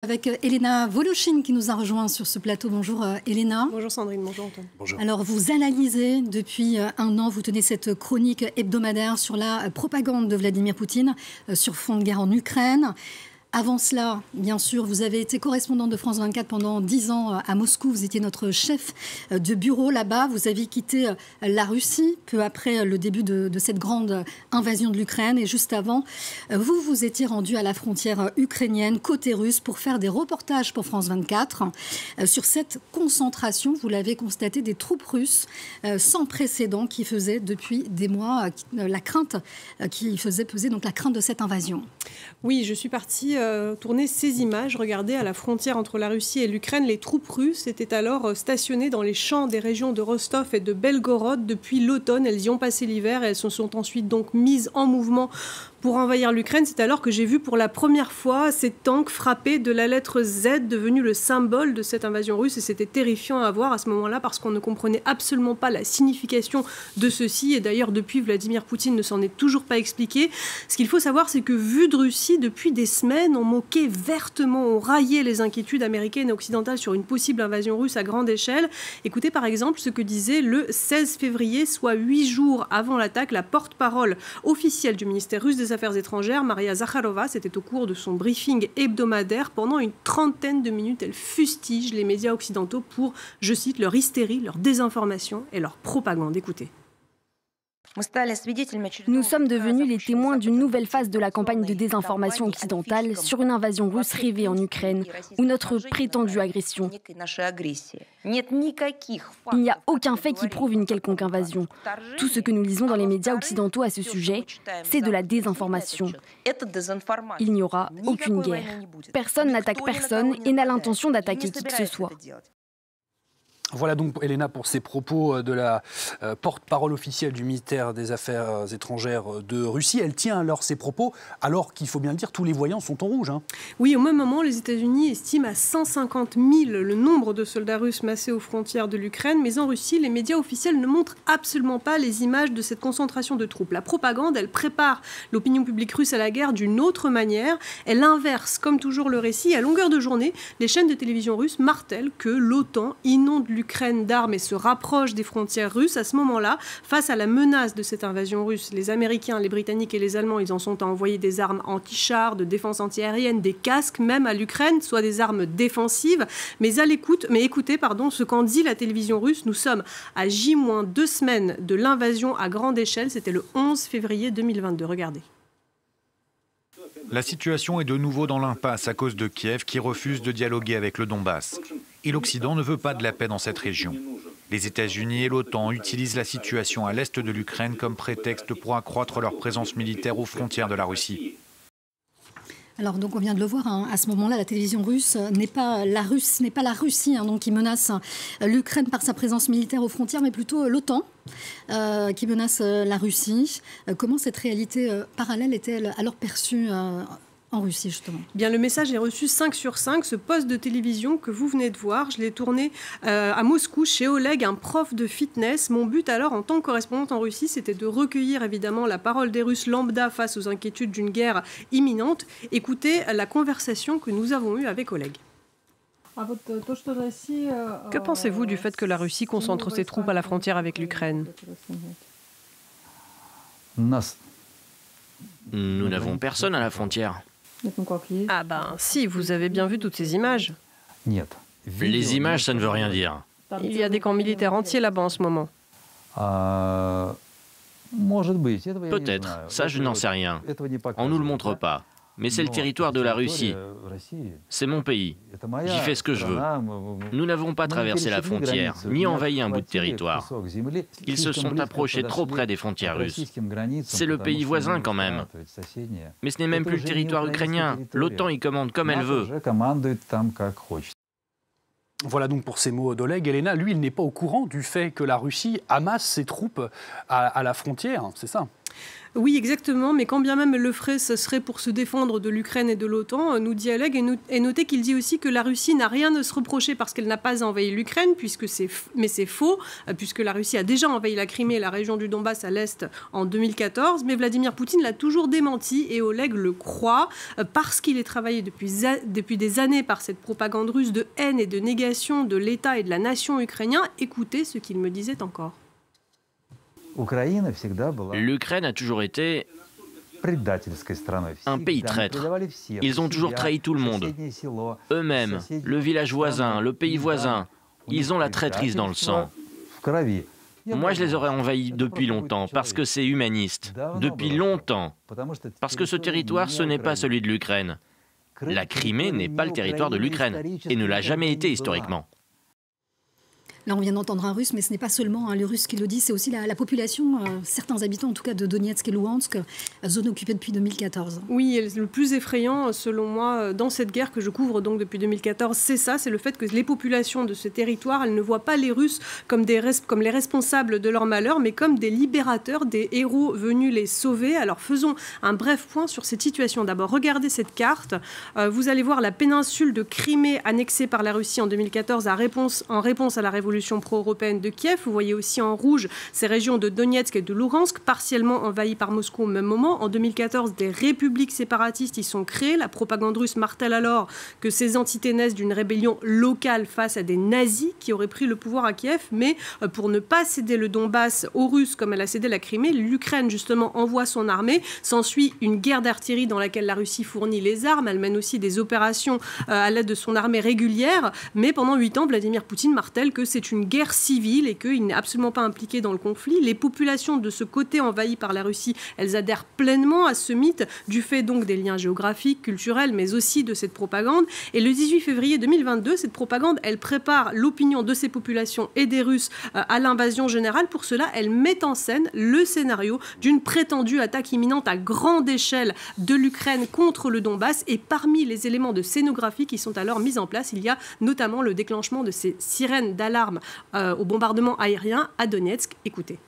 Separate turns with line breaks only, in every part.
Avec Elena Voloshin qui nous a rejoint sur ce plateau. Bonjour Elena.
Bonjour Sandrine, bonjour Antoine.
Bonjour. Alors vous analysez depuis un an, vous tenez cette chronique hebdomadaire sur la propagande de Vladimir Poutine sur fond de guerre en Ukraine. Avant cela, bien sûr, vous avez été correspondant de France 24 pendant 10 ans à Moscou. Vous étiez notre chef de bureau là-bas. Vous avez quitté la Russie peu après le début de cette grande invasion de l'Ukraine. Et juste avant, vous vous étiez rendu à la frontière ukrainienne, côté russe, pour faire des reportages pour France 24. Sur cette concentration, vous l'avez constaté, des troupes russes sans précédent qui faisaient depuis des mois la crainte, qui faisait peser donc la crainte de cette invasion.
Oui, je suis partie tourner ces images. Regardez, à la frontière entre la Russie et l'Ukraine, les troupes russes étaient alors stationnées dans les champs des régions de Rostov et de Belgorod depuis l'automne. Elles y ont passé l'hiver et elles se sont ensuite donc mises en mouvement pour envahir l'Ukraine. C'est alors que j'ai vu pour la première fois ces tanks frapper de la lettre Z, devenue le symbole de cette invasion russe. Et c'était terrifiant à voir à ce moment-là parce qu'on ne comprenait absolument pas la signification de ceci. Et d'ailleurs, depuis, Vladimir Poutine ne s'en est toujours pas expliqué. Ce qu'il faut savoir, c'est que vu de Russie, depuis des semaines, on moquait vertement, on raillait les inquiétudes américaines et occidentales sur une possible invasion russe à grande échelle. Écoutez par exemple ce que disait le 16 février, soit 8 jours avant l'attaque, la porte-parole officielle du ministère russe des Affaires étrangères, Maria Zakharova. C'était au cours de son briefing hebdomadaire. Pendant une trentaine de minutes, elle fustige les médias occidentaux pour, je cite, leur hystérie, leur désinformation et leur propagande. Écoutez.
Nous sommes devenus les témoins d'une nouvelle phase de la campagne de désinformation occidentale sur une invasion russe rêvée en Ukraine ou notre prétendue agression. Il n'y a aucun fait qui prouve une quelconque invasion. Tout ce que nous lisons dans les médias occidentaux à ce sujet, c'est de la désinformation. Il n'y aura aucune guerre. Personne n'attaque personne et n'a l'intention d'attaquer qui que ce soit.
Voilà donc, Elena, pour ces propos de la porte-parole officielle du ministère des Affaires étrangères de Russie. Elle tient alors ses propos, alors qu'il faut bien le dire, tous les voyants sont en rouge.
Oui, au même moment, les États-Unis estiment à 150 000 le nombre de soldats russes massés aux frontières de l'Ukraine. Mais en Russie, les médias officiels ne montrent absolument pas les images de cette concentration de troupes. La propagande, elle prépare l'opinion publique russe à la guerre d'une autre manière. Elle inverse, comme toujours, le récit. À longueur de journée, les chaînes de télévision russes martèlent que l'OTAN inonde l'Ukraine d'armes et se rapproche des frontières russes. À ce moment-là, face à la menace de cette invasion russe, les Américains, les Britanniques et les Allemands, ils en sont à envoyer des armes anti-chars, de défense antiaérienne, des casques même à l'Ukraine, soit des armes défensives. Mais écoutez, ce qu'en dit la télévision russe. Nous sommes à J-2 semaines de l'invasion à grande échelle. C'était le 11 février 2022. Regardez.
La situation est de nouveau dans l'impasse à cause de Kiev qui refuse de dialoguer avec le Donbass. Et l'Occident ne veut pas de la paix dans cette région. Les États-Unis et l'OTAN utilisent la situation à l'est de l'Ukraine comme prétexte pour accroître leur présence militaire aux frontières de la Russie.
Alors donc on vient de le voir, à ce moment-là, la télévision russe n'est pas la Russie donc, qui menace l'Ukraine par sa présence militaire aux frontières, mais plutôt l'OTAN qui menace la Russie. Comment cette réalité parallèle est-elle alors perçue en Russie, justement?
Bien, le message est reçu 5 sur 5. Ce poste de télévision que vous venez de voir, je l'ai tourné à Moscou, chez Oleg, un prof de fitness. Mon but alors, en tant que correspondante en Russie, c'était de recueillir évidemment la parole des Russes lambda face aux inquiétudes d'une guerre imminente. Écoutez la conversation que nous avons eue avec Oleg. Que pensez-vous du fait que la Russie concentre ses troupes à la frontière avec l'Ukraine?
Nous n'avons personne à la frontière.
Ah ben si, vous avez bien vu toutes ces images.
Les images, ça ne veut rien dire.
Il y a des camps militaires entiers là-bas en ce moment.
Peut-être, ça je n'en sais rien. On ne nous le montre pas. Mais c'est le territoire de la Russie. C'est mon pays. J'y fais ce que je veux. Nous n'avons pas traversé la frontière, ni envahi un bout de territoire. Ils se sont approchés trop près des frontières russes. C'est le pays voisin quand même. Mais ce n'est même plus le territoire ukrainien. L'OTAN y commande comme elle veut.
Voilà donc pour ces mots d'Oleg. Elena, lui, il n'est pas au courant du fait que la Russie amasse ses troupes à la frontière, c'est ça?
Oui, exactement, mais quand bien même elle le ferait, ce serait pour se défendre de l'Ukraine et de l'OTAN, nous dit Oleg, et notez qu'il dit aussi que la Russie n'a rien à se reprocher parce qu'elle n'a pas envahi l'Ukraine, mais c'est faux, puisque la Russie a déjà envahi la Crimée et la région du Donbass à l'Est en 2014, mais Vladimir Poutine l'a toujours démenti, et Oleg le croit, parce qu'il est travaillé depuis des années par cette propagande russe de haine et de négation de l'État et de la nation ukrainien. Écoutez ce qu'il me disait encore.
L'Ukraine a toujours été un pays traître. Ils ont toujours trahi tout le monde. Eux-mêmes, le village voisin, le pays voisin, ils ont la traîtrise dans le sang. Moi, je les aurais envahis depuis longtemps, parce que c'est humaniste. Depuis longtemps. Parce que ce territoire, ce n'est pas celui de l'Ukraine. La Crimée n'est pas le territoire de l'Ukraine, et ne l'a jamais été historiquement.
Là, on vient d'entendre un russe, mais ce n'est pas seulement le russe qui le dit, c'est aussi la population, certains habitants en tout cas de Donetsk et Louhansk, zone occupée depuis 2014.
Oui, et le plus effrayant, selon moi, dans cette guerre que je couvre donc depuis 2014, c'est ça, c'est le fait que les populations de ce territoire, elles ne voient pas les Russes comme les responsables de leur malheur, mais comme des libérateurs, des héros venus les sauver. Alors faisons un bref point sur cette situation. D'abord, regardez cette carte. Vous allez voir la péninsule de Crimée annexée par la Russie en 2014 en réponse à la révolution pro-européenne de Kiev. Vous voyez aussi en rouge ces régions de Donetsk et de Louhansk, partiellement envahies par Moscou au même moment. En 2014, des républiques séparatistes y sont créées. La propagande russe martèle alors que ces entités naissent d'une rébellion locale face à des nazis qui auraient pris le pouvoir à Kiev. Mais pour ne pas céder le Donbass aux Russes comme elle a cédé la Crimée, l'Ukraine justement envoie son armée. S'ensuit une guerre d'artillerie dans laquelle la Russie fournit les armes. Elle mène aussi des opérations à l'aide de son armée régulière. Mais pendant 8 ans, Vladimir Poutine martèle que c'est une guerre civile et qu'il n'est absolument pas impliqué dans le conflit. Les populations de ce côté envahi par la Russie, elles adhèrent pleinement à ce mythe, du fait donc des liens géographiques, culturels, mais aussi de cette propagande. Et le 18 février 2022, cette propagande, elle prépare l'opinion de ces populations et des Russes à l'invasion générale. Pour cela, elle met en scène le scénario d'une prétendue attaque imminente à grande échelle de l'Ukraine contre le Donbass. Et parmi les éléments de scénographie qui sont alors mis en place, il y a notamment le déclenchement de ces sirènes d'alarme au bombardement aérien à Donetsk. Écoutez.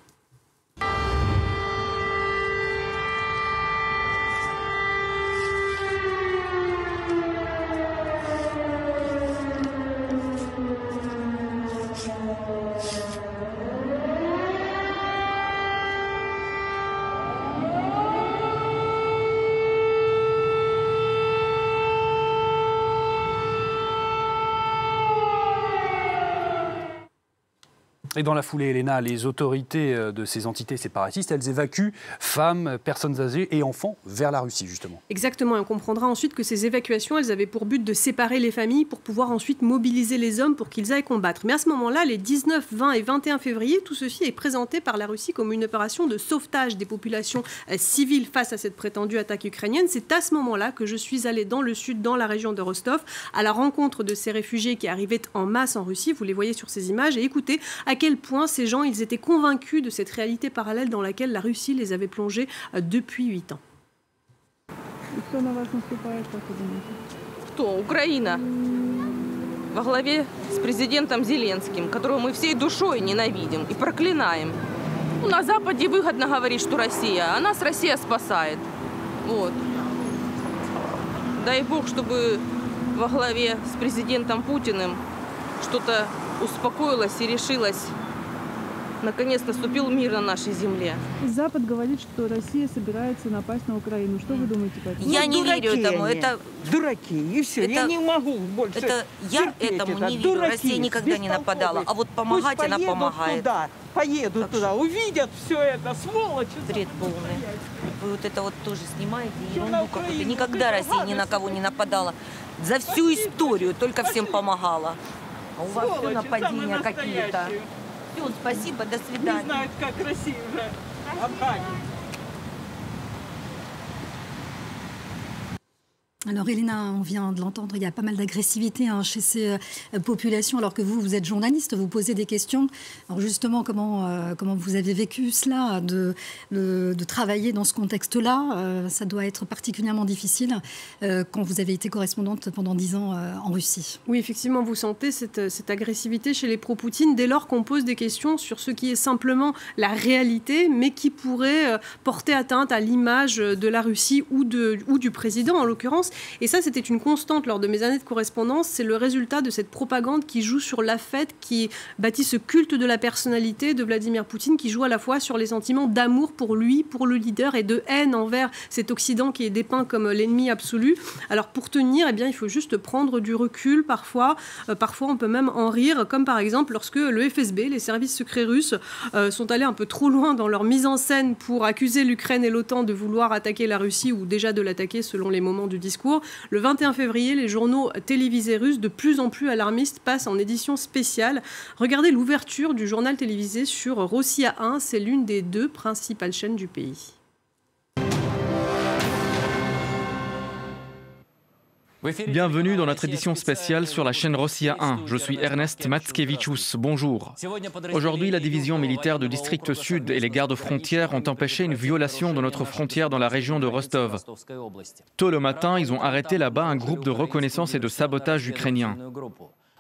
Et dans la foulée, Elena, les autorités de ces entités séparatistes, elles évacuent femmes, personnes âgées et enfants vers la Russie, justement.
Exactement, et on comprendra ensuite que ces évacuations, elles avaient pour but de séparer les familles pour pouvoir ensuite mobiliser les hommes pour qu'ils aillent combattre. Mais à ce moment-là, les 19, 20 et 21 février, tout ceci est présenté par la Russie comme une opération de sauvetage des populations civiles face à cette prétendue attaque ukrainienne. C'est à ce moment-là que je suis allée dans le sud, dans la région de Rostov, à la rencontre de ces réfugiés qui arrivaient en masse en Russie. Vous les voyez sur ces images, et écoutez à quel point ces gens, ils étaient convaincus de cette réalité parallèle dans laquelle la Russie les avait plongés depuis 8 ans.
Кто? Украина. Во главе с президентом Зеленским, которого мы всей душой ненавидим и проклинаем. На Западе выгодно говорить, что Россия, а нас Россия спасает. Вот. Дай Бог, чтобы во главе с президентом Путиным что-то успокоилось и решилось. Наконец наступил мир на нашей земле.
Запад говорит, что Россия собирается напасть на Украину. Что вы думаете по этому?
Я не верю этому. Это
дураки, и все. Я не могу больше.
Я этому не верю. Россия никогда не нападала. А вот помогать она помогает.
Поедут туда, увидят все это, сволочи.
Бред полный. Вы вот это вот тоже снимаете ерунду какую-то. Никогда Россия ни на кого не нападала. За всю историю только всем помогала. А у вас все нападения какие-то. Все, спасибо, до свидания.
Не знают, как Россию уже обгадить.
Alors Elena, on vient de l'entendre, il y a pas mal d'agressivité chez ces populations, alors que vous êtes journaliste, vous posez des questions. Alors justement, comment vous avez vécu cela, de travailler dans ce contexte-là? Ça doit être particulièrement difficile quand vous avez été correspondante pendant 10 ans en Russie.
Oui, effectivement, vous sentez cette agressivité chez les pro-Poutine dès lors qu'on pose des questions sur ce qui est simplement la réalité, mais qui pourrait porter atteinte à l'image de la Russie ou du président, en l'occurrence. Et ça, c'était une constante lors de mes années de correspondance. C'est le résultat de cette propagande qui joue sur l'affect, qui bâtit ce culte de la personnalité de Vladimir Poutine, qui joue à la fois sur les sentiments d'amour pour lui, pour le leader, et de haine envers cet Occident qui est dépeint comme l'ennemi absolu. Alors pour tenir, eh bien, il faut juste prendre du recul parfois. Parfois, on peut même en rire, comme par exemple lorsque le FSB, les services secrets russes, sont allés un peu trop loin dans leur mise en scène pour accuser l'Ukraine et l'OTAN de vouloir attaquer la Russie, ou déjà de l'attaquer selon les moments du discours. Le 21 février, les journaux télévisés russes, de plus en plus alarmistes, passent en édition spéciale. Regardez l'ouverture du journal télévisé sur Rossiya 1, c'est l'une des 2 principales chaînes du pays.
Bienvenue dans notre édition spéciale sur la chaîne Rossiya 1. Je suis Ernest Matskevichus. Bonjour. Aujourd'hui, la division militaire du district sud et les gardes frontières ont empêché une violation de notre frontière dans la région de Rostov. Tôt le matin, ils ont arrêté là-bas un groupe de reconnaissance et de sabotage ukrainien.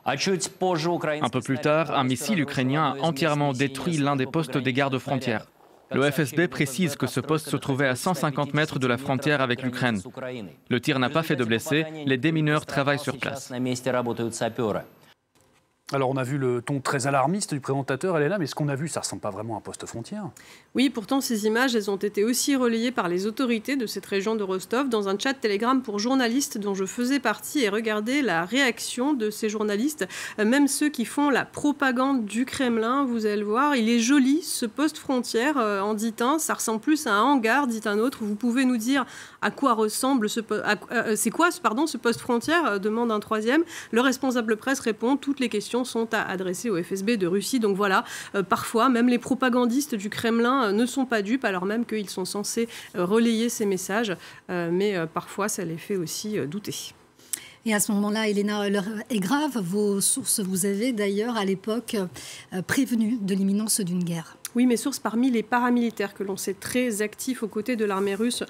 Un peu plus tard, un missile ukrainien a entièrement détruit l'un des postes des gardes frontières. Le FSB précise que ce poste se trouvait à 150 mètres de la frontière avec l'Ukraine. Le tir n'a pas fait de blessés, les démineurs travaillent sur place.
Alors on a vu le ton très alarmiste du présentateur, Elena, mais ce qu'on a vu, ça ne ressemble pas vraiment à un poste frontière.
Oui, pourtant ces images, elles ont été aussi relayées par les autorités de cette région de Rostov dans un chat Telegram pour journalistes dont je faisais partie, et regardez la réaction de ces journalistes, même ceux qui font la propagande du Kremlin, vous allez le voir. Il est joli ce poste frontière, en dit un, ça ressemble plus à un hangar, dit un autre. Vous pouvez nous dire à quoi ressemble ce poste frontière, demande un troisième. Le responsable presse répond, toutes les questions sont à adresser au FSB de Russie. Donc voilà, parfois, même les propagandistes du Kremlin ne sont pas dupes, alors même qu'ils sont censés relayer ces messages. Mais parfois, ça les fait aussi douter.
Et à ce moment-là, Elena, l'heure est grave. Vos sources, vous avez d'ailleurs à l'époque prévenu de l'imminence d'une guerre.
Oui, mes sources parmi les paramilitaires que l'on sait très actifs aux côtés de l'armée russe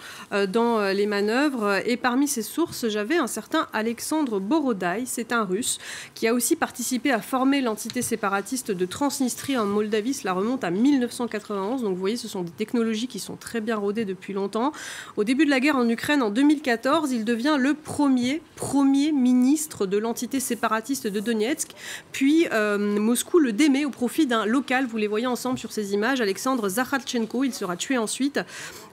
dans les manœuvres. Et parmi ces sources, j'avais un certain Alexandre Borodaï. C'est un Russe qui a aussi participé à former l'entité séparatiste de Transnistrie en Moldavie. Cela remonte à 1991. Donc vous voyez, ce sont des technologies qui sont très bien rodées depuis longtemps. Au début de la guerre en Ukraine, en 2014, il devient le premier ministre de l'entité séparatiste de Donetsk. Puis Moscou le démet au profit d'un local. Vous les voyez ensemble sur ces images, Alexandre Zakharchenko. Il sera tué ensuite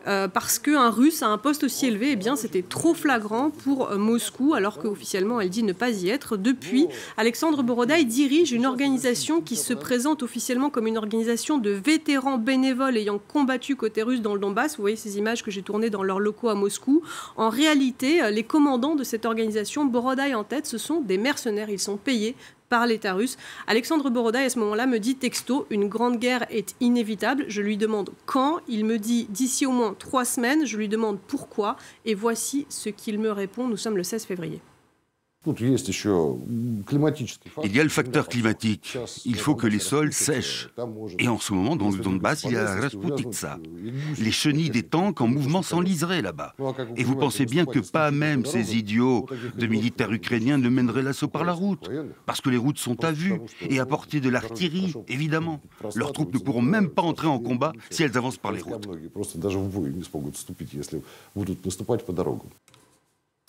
parce qu'un Russe à un poste aussi élevé, eh bien, c'était trop flagrant pour Moscou, alors qu'officiellement elle dit ne pas y être. Depuis, Alexandre Borodaï dirige une organisation qui se présente officiellement comme une organisation de vétérans bénévoles ayant combattu côté russe dans le Donbass. Vous voyez ces images que j'ai tournées dans leurs locaux à Moscou. En réalité, les commandants de cette organisation, Borodaï en tête, ce sont des mercenaires. Ils sont payés par l'État russe. Alexandre Borodaï, à ce moment-là, me dit texto, une grande guerre est inévitable. Je lui demande quand. Il me dit d'ici au moins 3 semaines. Je lui demande pourquoi. Et voici ce qu'il me répond. Nous sommes le 16 février.
Il y a le facteur climatique. Il faut que les sols sèchent. Et en ce moment, dans le Donbass, il y a la Rasputitsa. Les chenilles des tanks en mouvement s'enliseraient là-bas. Et vous pensez bien que pas même ces idiots de militaires ukrainiens ne mèneraient l'assaut par la route. Parce que les routes sont à vue et à portée de l'artillerie, évidemment. Leurs troupes ne pourront même pas entrer en combat si elles avancent par les routes.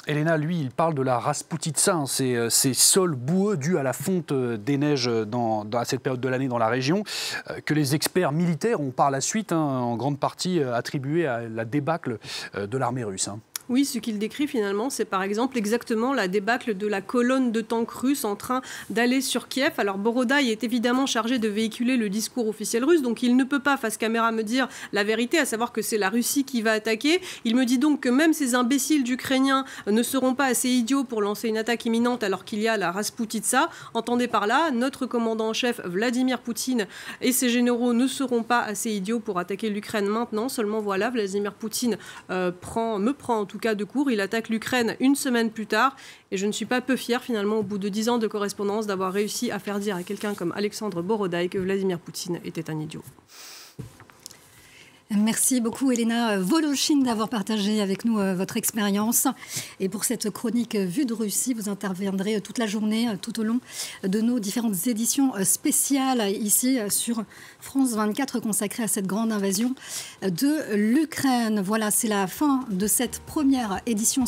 Elena, lui, il parle de la Rasputitsa, ces sols boueux dus à la fonte des neiges à cette période de l'année dans la région, que les experts militaires ont par la suite en grande partie attribué à la débâcle de l'armée russe.
Oui, ce qu'il décrit finalement, c'est par exemple exactement la débâcle de la colonne de tanks russes en train d'aller sur Kiev. Alors Borodaï est évidemment chargé de véhiculer le discours officiel russe, donc il ne peut pas face caméra me dire la vérité, à savoir que c'est la Russie qui va attaquer. Il me dit donc que même ces imbéciles d'Ukrainiens ne seront pas assez idiots pour lancer une attaque imminente alors qu'il y a la Rasputitsa. Entendez par là, notre commandant en chef Vladimir Poutine et ses généraux ne seront pas assez idiots pour attaquer l'Ukraine maintenant. Seulement voilà, Vladimir Poutine me prend en tout tout cas de court. Il attaque l'Ukraine une semaine plus tard. Et je ne suis pas peu fière, finalement, au bout de 10 ans de correspondance, d'avoir réussi à faire dire à quelqu'un comme Alexandre Borodaï que Vladimir Poutine était un idiot.
Merci beaucoup Elena Voloshin d'avoir partagé avec nous votre expérience. Et pour cette chronique Vue de Russie, vous interviendrez toute la journée, tout au long de nos différentes éditions spéciales ici sur France 24 consacrées à cette grande invasion de l'Ukraine. Voilà, c'est la fin de cette première édition